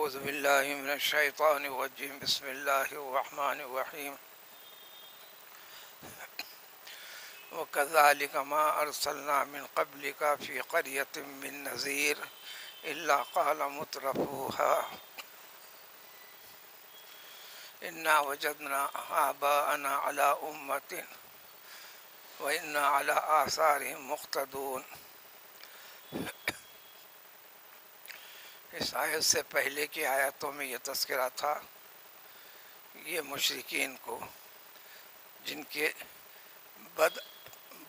اعوذ باللہ من الشیطان الرجیم بسم اللہ الرحمن الرحیم وَكَذَلِكَ مَا أَرْسَلْنَا مِن قَبْلِكَ فِي قَرْيَةٍ مِّن نَذِيرٍ إِلَّا قَالَ مُتْرَفُوهَا إِنَّا وَجَدْنَا آبَاءَنَا عَلَىٰ أُمَّةٍ وَإِنَّا عَلَىٰ آثَارِهِم مُقْتَدُونَ۔ اس آیت سے پہلے کی آیتوں میں یہ تذکرہ تھا یہ مشرکین کو جن کے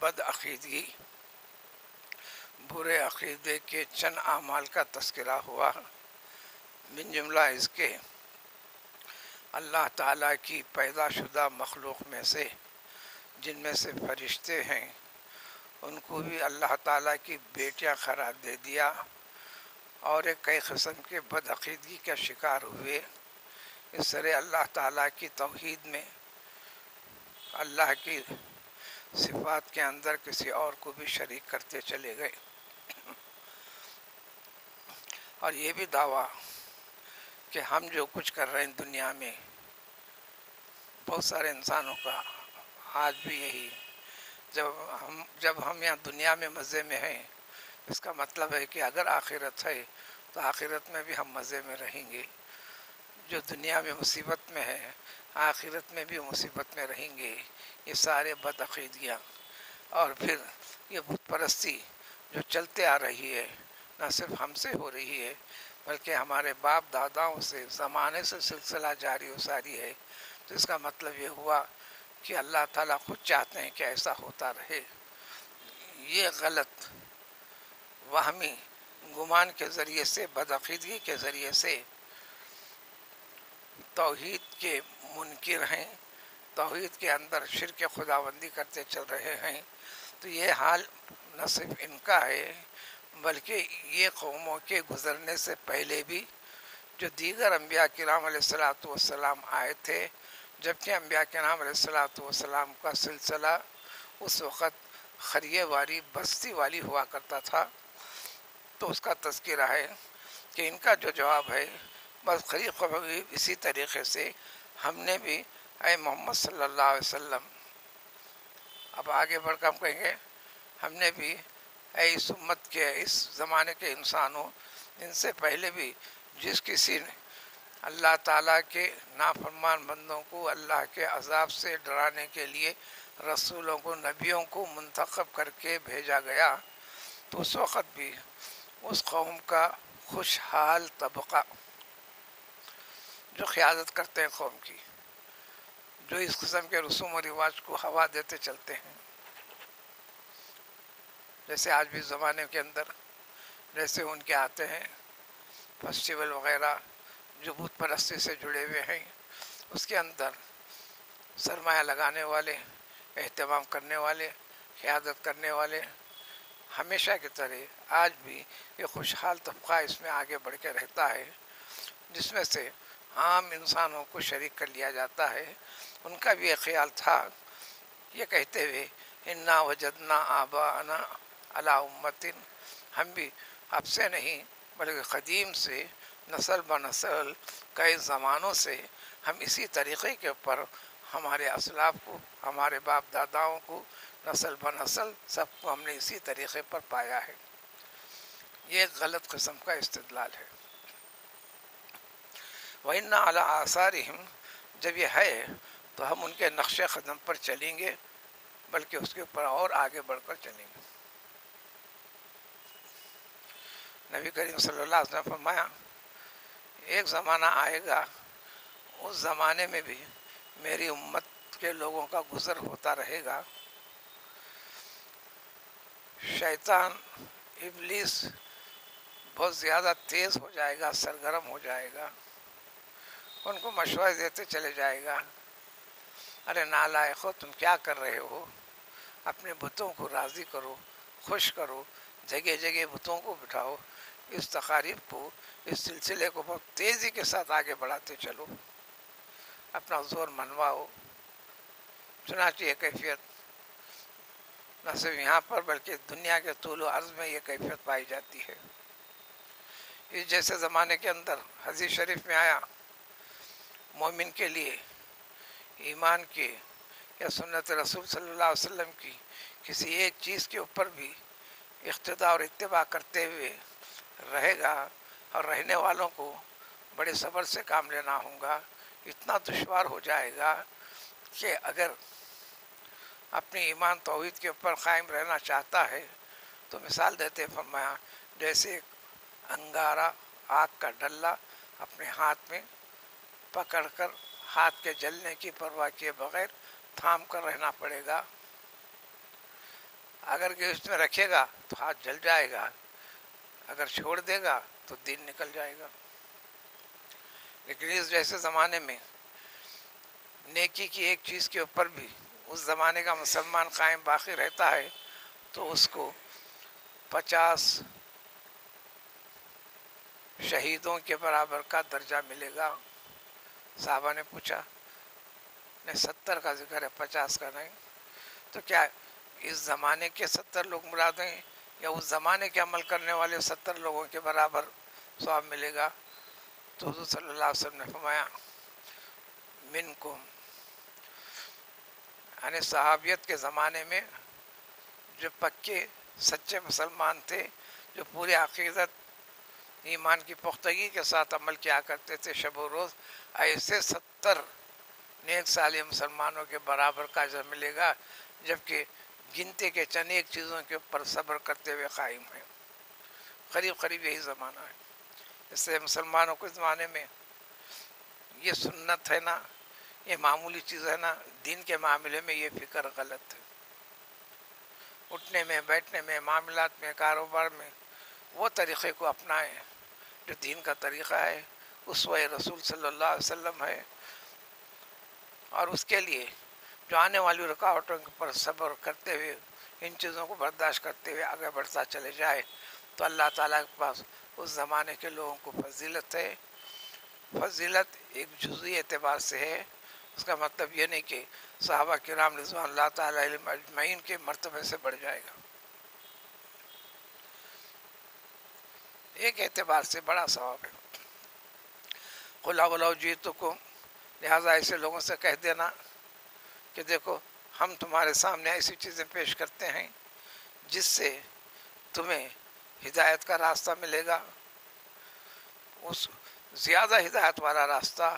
بد عقیدگی برے عقیدے کے چند اعمال کا تذکرہ ہوا، من جملہ اس کے اللہ تعالیٰ کی پیدا شدہ مخلوق میں سے جن میں سے فرشتے ہیں ان کو بھی اللہ تعالیٰ کی بیٹیاں قرار دے دیا اور ایک کئی قسم کے بد عقیدگی کا شکار ہوئے۔ اس طرح اللہ تعالیٰ کی توحید میں اللہ کی صفات کے اندر کسی اور کو بھی شریک کرتے چلے گئے، اور یہ بھی دعویٰ کہ ہم جو کچھ کر رہے ہیں دنیا میں، بہت سارے انسانوں کا آج بھی یہی، جب ہم یہاں دنیا میں مزے میں ہیں، اس کا مطلب ہے کہ اگر آخرت ہے تو آخرت میں بھی ہم مزے میں رہیں گے۔ جو دنیا میں مصیبت میں ہے آخرت میں بھی مصیبت میں رہیں گے۔ یہ سارے بد عقیدگیاں اور پھر یہ بت پرستی جو چلتے آ رہی ہے، نہ صرف ہم سے ہو رہی ہے بلکہ ہمارے باپ داداؤں سے زمانے سے سلسلہ جاری و ساری ہے، تو اس کا مطلب یہ ہوا کہ اللہ تعالیٰ خود چاہتے ہیں کہ ایسا ہوتا رہے۔ یہ غلط وہمی گمان کے ذریعے سے، بد عقیدگی کے ذریعے سے توحید کے منکر ہیں، توحید کے اندر شرک خداوندی کرتے چل رہے ہیں، تو یہ حال نہ صرف ان کا ہے بلکہ یہ قوموں کے گزرنے سے پہلے بھی جو دیگر انبیاء کرام علیہ الصلاۃ والسلام آئے تھے، جبکہ انبیاء کرام علیہ الصلاۃ والسلام کا سلسلہ اس وقت خریے والی بستی والی ہوا کرتا تھا، تو اس کا تذکرہ ہے کہ ان کا جو جواب ہے بس قریب اسی طریقے سے ہم نے بھی اے محمد صلی اللہ علیہ وسلم، اب آگے بڑھ کر ہم کہیں گے ہم نے بھی اے اس امت کے، اس زمانے کے انسانوں، ان سے پہلے بھی جس کسی نے اللہ تعالیٰ کے نافرمان بندوں کو اللہ کے عذاب سے ڈرانے کے لیے رسولوں کو، نبیوں کو منتخب کر کے بھیجا گیا، تو اس وقت بھی اس قوم کا خوشحال طبقہ جو قیادت کرتے ہیں قوم کی، جو اس قسم کے رسوم و رواج کو ہوا دیتے چلتے ہیں، جیسے آج بھی زمانے کے اندر جیسے ان کے آتے ہیں فیسٹیول وغیرہ جو بت پرستی سے جڑے ہوئے ہیں، اس کے اندر سرمایہ لگانے والے، اہتمام کرنے والے، قیادت کرنے والے ہمیشہ کی طرح آج بھی یہ خوشحال طبقہ اس میں آگے بڑھ کے رہتا ہے، جس میں سے عام انسانوں کو شریک کر لیا جاتا ہے۔ ان کا بھی ایک خیال تھا یہ کہتے ہوئے انا وجدنا آباءنا علی امۃ، ہم بھی اب سے نہیں بلکہ قدیم سے، نسل بہ نسل، کئی زمانوں سے ہم اسی طریقے کے اوپر ہمارے اسلاف کو، ہمارے باپ داداؤں کو، نسل بہ نسل سب کو ہم نے اسی طریقے پر پایا ہے۔ یہ ایک غلط قسم کا استدلال ہے۔ وَإِنَّا عَلَىٰ آثَارِهِمْ، جب یہ ہے تو ہم ان کے نقش قدم پر چلیں گے، بلکہ اس کے اوپر اور آگے بڑھ کر چلیں گے۔ نبی کریم صلی اللہ علیہ وسلم نے فرمایا ایک زمانہ آئے گا، اس زمانے میں بھی میری امت کے لوگوں کا گزر ہوتا رہے گا، شیطان ابلیس بہت زیادہ تیز ہو جائے گا، سرگرم ہو جائے گا، ان کو مشورے دیتے چلے جائے گا، ارے نالائقو تم کیا کر رہے ہو، اپنے بتوں کو راضی کرو، خوش کرو، جگہ جگہ بتوں کو بٹھاؤ، اس تقاریب کو، اس سلسلے کو بہت تیزی کے ساتھ آگے بڑھاتے چلو، اپنا زور منواؤ۔ چنانچہ یہ کیفیت نہ صرف یہاں پر بلکہ دنیا کے طول و عرض میں یہ کیفیت پائی جاتی ہے۔ اس جیسے زمانے کے اندر حدیث شریف میں آیا، مومن کے لیے ایمان کی یا سنت رسول صلی اللہ علیہ وسلم کی کسی ایک چیز کے اوپر بھی اقتداء اور اتباع کرتے ہوئے رہے گا، اور رہنے والوں کو بڑے صبر سے کام لینا ہوگا. اتنا دشوار ہو جائے گا کہ اگر اپنی ایمان توحید کے اوپر قائم رہنا چاہتا ہے تو مثال دیتے فرمایا جیسے ایک انگارہ آگ کا ڈلہ اپنے ہاتھ میں پکڑ کر ہاتھ کے جلنے کی پرواہ کیے بغیر تھام کر رہنا پڑے گا. اگر کہ اس میں رکھے گا تو ہاتھ جل جائے گا، اگر چھوڑ دے گا تو دین نکل جائے گا. لیکن اس جیسے زمانے میں نیکی کی ایک چیز کے اوپر بھی اس زمانے کا مسلمان قائم باقی رہتا ہے تو اس کو 50 شہیدوں کے برابر کا درجہ ملے گا. صحابہ نے پوچھا، نے 70 کا ذکر ہے 50 کا نہیں، تو کیا اس زمانے کے 70 لوگ مراد ہیں یا اس زمانے کے عمل کرنے والے 70 لوگوں کے برابر ثواب ملے گا؟ تو حضور صلی اللہ علیہ وسلم نے فرمایا منکم، یعنی صحابیت کے زمانے میں جو پکے سچے مسلمان تھے، جو پورے عقیدت ایمان کی پختگی کے ساتھ عمل کیا کرتے تھے شب و روز، ایسے 70 نیک صالح مسلمانوں کے برابر کا اجر ملے گا، جبکہ گنتے کے چند ایک چیزوں کے اوپر صبر کرتے ہوئے قائم ہیں. قریب قریب یہی زمانہ ہے. اس سے مسلمانوں کو اس زمانے میں یہ سنت ہے نا، یہ معمولی چیز ہے نا، دین کے معاملے میں یہ فکر غلط ہے. اٹھنے میں، بیٹھنے میں، معاملات میں، کاروبار میں وہ طریقے کو اپنائیں جو دین کا طریقہ ہے، اسوہ رسول صلی اللہ علیہ وسلم ہے، اور اس کے لیے جو آنے والی رکاوٹوں پر صبر کرتے ہوئے، ان چیزوں کو برداشت کرتے ہوئے آگے بڑھتا چلے جائے تو اللہ تعالیٰ کے پاس اس زمانے کے لوگوں کو فضیلت ہے. فضیلت ایک جزوی اعتبار سے ہے، اس کا مطلب یہ نہیں کہ صحابہ کرام رضوان اللہ تعالیٰ علیہم اجمعین کے مرتبے سے بڑھ جائے گا. ایک اعتبار سے بڑا ثواب ہے. قل اولو جئتکم، لہٰذا ایسے لوگوں سے کہہ دینا کہ دیکھو ہم تمہارے سامنے ایسی چیزیں پیش کرتے ہیں جس سے تمہیں ہدایت کا راستہ ملے گا، اس زیادہ ہدایت والا راستہ،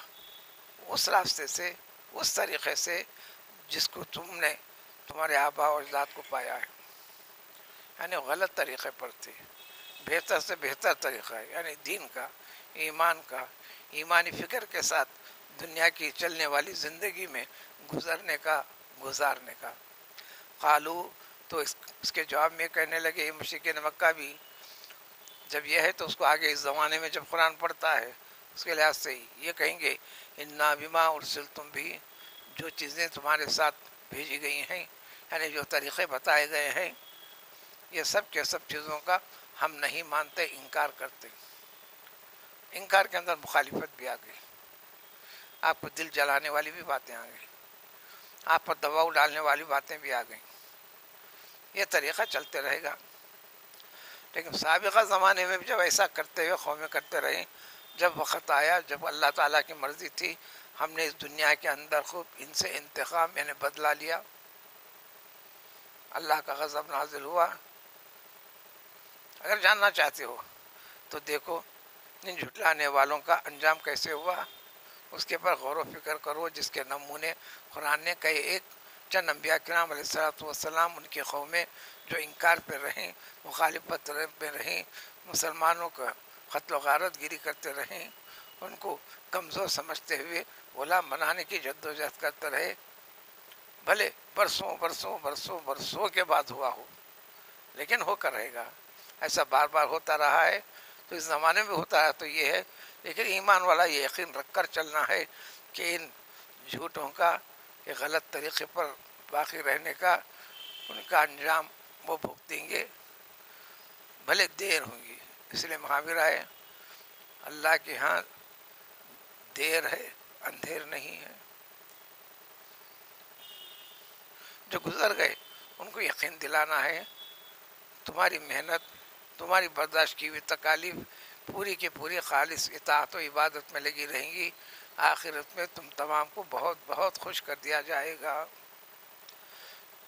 اس راستے سے، اس طریقے سے جس کو تم نے تمہارے آباء و اجداد کو پایا ہے. یعنی غلط طریقے پر تھے، بہتر سے بہتر طریقہ ہے، یعنی دین کا، ایمان کا، ایمانی فکر کے ساتھ دنیا کی چلنے والی زندگی میں گزارنے کا. قالو، تو اس کے جواب میں کہنے لگے مشرکین مکہ بھی، جب یہ ہے تو اس کو آگے اس زمانے میں جب قرآن پڑھتا ہے اس کے لحاظ سے یہ کہیں گے انا بما ارسلتم بھی، جو چیزیں تمہارے ساتھ بھیجی گئی ہیں، یعنی جو طریقے بتائے گئے ہیں، یہ سب کے سب چیزوں کا ہم نہیں مانتے، انکار کرتے. انکار کے اندر مخالفت بھی آ گئی، آپ کو دل جلانے والی بھی باتیں آ گئی، آپ پر دباؤ ڈالنے والی باتیں بھی آ گئیں. یہ طریقہ چلتے رہے گا. لیکن سابقہ زمانے میں بھی جب ایسا کرتے ہوئے قومیں کرتے رہیں، جب وقت آیا، جب اللہ تعالیٰ کی مرضی تھی، ہم نے اس دنیا کے اندر خوب ان سے انتقام یعنی بدلہ لیا، اللہ کا غضب نازل ہوا. اگر جاننا چاہتے ہو تو دیکھو ان جھٹلانے والوں کا انجام کیسے ہوا، اس کے پر غور و فکر کرو، جس کے نمونے قرآن نے کئی ایک چند انبیاء کرام علیہ الصلوۃ والسلام، ان کی قومیں جو انکار پہ رہیں، مخالفت پہ رہیں، مسلمانوں کا قتل و غارت گیری کرتے رہیں، ان کو کمزور سمجھتے ہوئے غلام بنانے کی جدوجہد کرتے رہے، بھلے برسوں برسوں برسوں برسوں کے بعد ہوا ہو، لیکن ہو کر رہے گا. ایسا بار بار ہوتا رہا ہے، تو اس زمانے میں ہوتا ہے تو یہ ہے. لیکن ایمان والا یہ یقین رکھ کر چلنا ہے کہ ان جھوٹوں کا، یہ غلط طریقے پر باقی رہنے کا، ان کا انجام وہ بھگتیں گے، بھلے دیر ہوں گی. اس لیے محاورہ ہے، اللہ کے ہاں دیر ہے، اندھیر نہیں ہے. جو گزر گئے ان کو یقین دلانا ہے تمہاری محنت، تمہاری برداشت کی ہوئی تکالیف پوری کی پوری خالص اطاعت و عبادت میں لگی رہیں گی، آخرت میں تم تمام کو بہت بہت خوش کر دیا جائے گا۔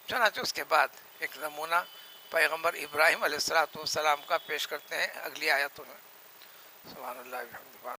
چنانچہ اس کے بعد ایک نمونہ پیغمبر ابراہیم علیہ السلام کا پیش کرتے ہیں اگلی آیتوں میں۔ سبحان اللہ